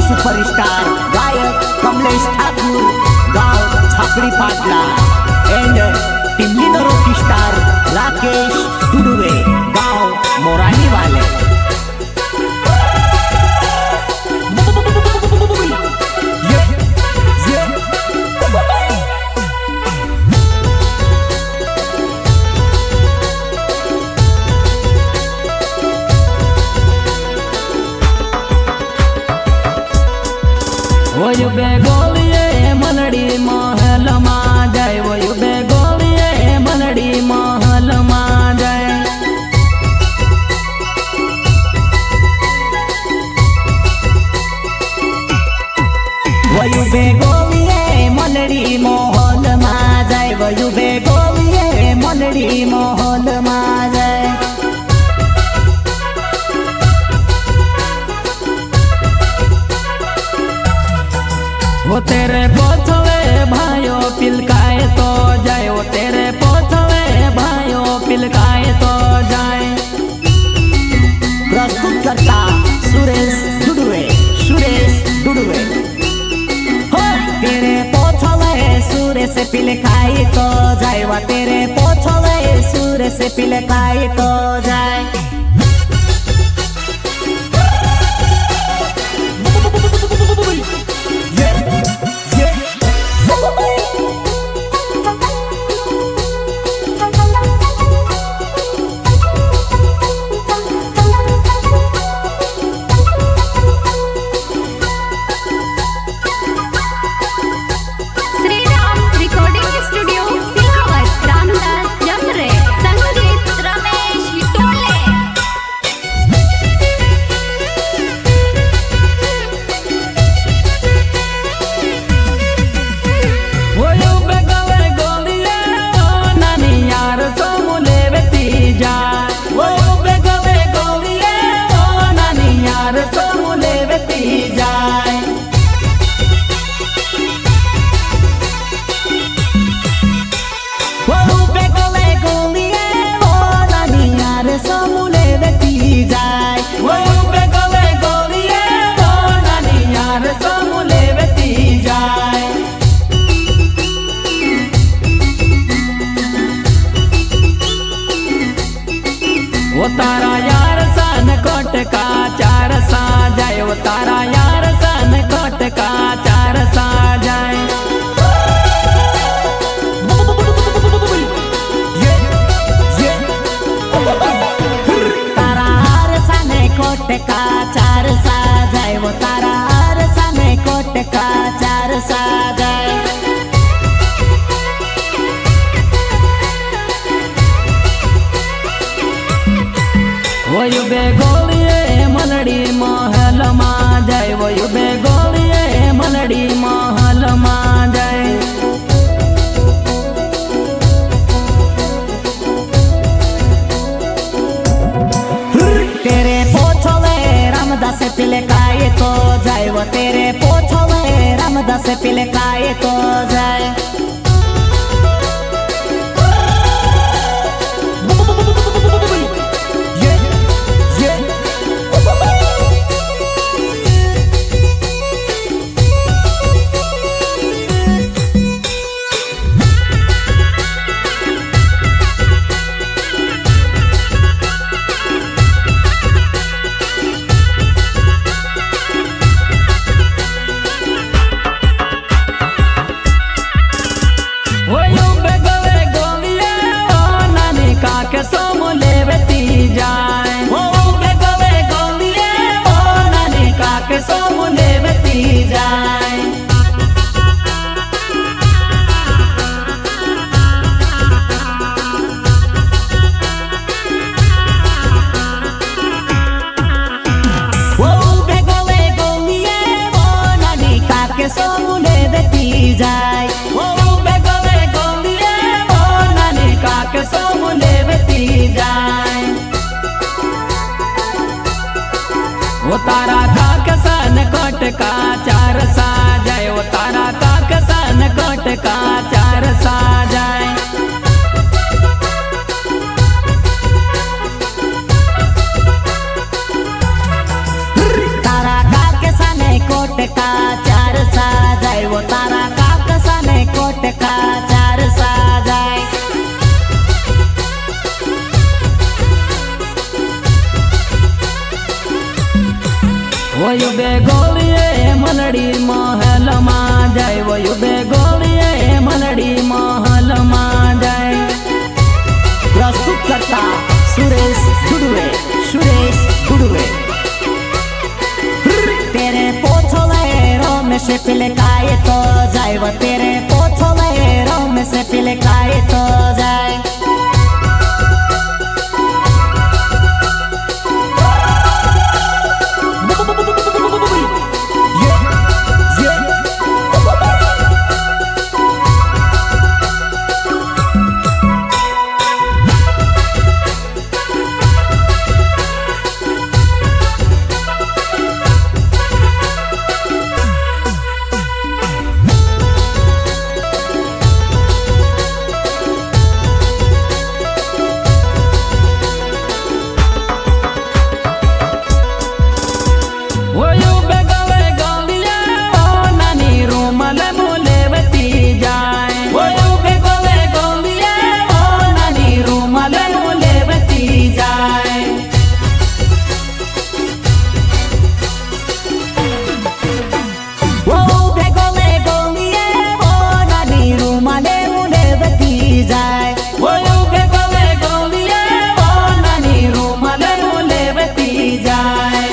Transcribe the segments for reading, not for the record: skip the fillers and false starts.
Superstar गायक कमलेश ठाकुर गाव छापड़ी पाटला एंड टिमलीनो रॉकी स्टार राकेश टुडुवे गाव मोरानी वाले। वयु बेगोलिये मनड़ी महल मा जाय, वयु बेगोलिये मनड़ी महल मा जाय। वयु बेगोलिये मनड़ी महल मा जाय, वयु बेगोलिये मनड़ी महल मा जाय। वो तेरे पोथवे भाइयो पिलकाए तो जाए, वो तेरे पोथवे भाइयो पिलकाए तो जाए। प्रस्तुत करता सुरेश डुडुवे, सुरेश डुडुवे। हो तेरे पोथवे सूर्य से पिलकाए तो जाए, वो तेरे पोथवे सूर्य से पिलकाए तो जाए। वो तारा यार सन कोट का चार सा जाए, वो तारा यार सन कोट का चार सा जाए। तारा हार सन कोट का चार सा जाए, वो तारा हार सन कोट का चार सा जाए। वयु बेगोलिये मनड़ी महल मा जाय, वयु बेगोलिये मनड़ी महल मा जाय। तेरे पोछवे रामदास पिलकाए तो जाए, वो तेरे पोछवे रामदास पिलकाए तो जाए। वो तारा का कसन कोट का चार सा जाए, वो तारा का कसन कोट का चार सा जाए। વયું બે ગોળીએ મલડી મહેલમાં જાય વયું બે ગોળીએ મલડી મહેલમાં જાય प्रस्तुत करता सुरेश दुडवे सुरेश दुडवे तेरे पोछले रमेश पिले काय तो जाय व तेरे पोछले रमेश पिले काय तो जाय વયું બે ગળે ગોળીએ નાની રૂમલ મુલેવતી જાય વયું બે ગળે ગોળીએ નાની રૂમલ મુલેવતી જાય वो भेगोले गोलिए वो नानी रूमाले मुले बती जाय વયું બે ગળે ગોળીએ નાની રૂમલ મુલેવતી જાય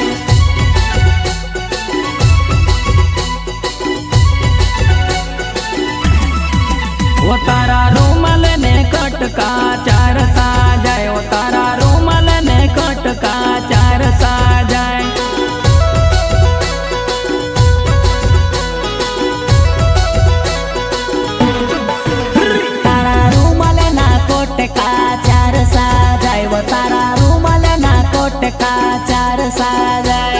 ઓ તારા રૂમલ ને કટકા ચાર સાજાય ઓ તારા રૂમલ ને કટકા ચાર સાજાય तारा रूमाल ना कोट का चार साजाय वो तारा रूमाल ना कोट का चार साजाय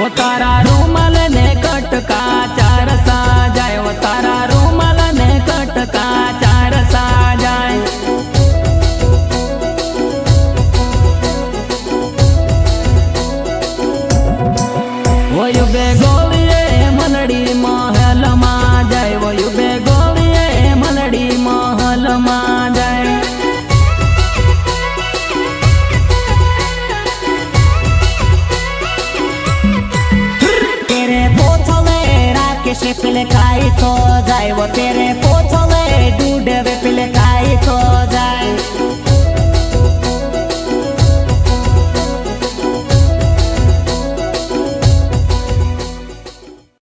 ઓ તારા રૂમલ ને કટકા ચાર સાજાય ઓ તારા રૂમલ ને કટકા ચાર સાજાય વયું બે ગોળીએ મલડી મહેલમાં જાય વયું બે ગોળીએ મલડી મહેલમાં જાય तेरे पोछले राकेश पिले काय तो जाय वो तेरे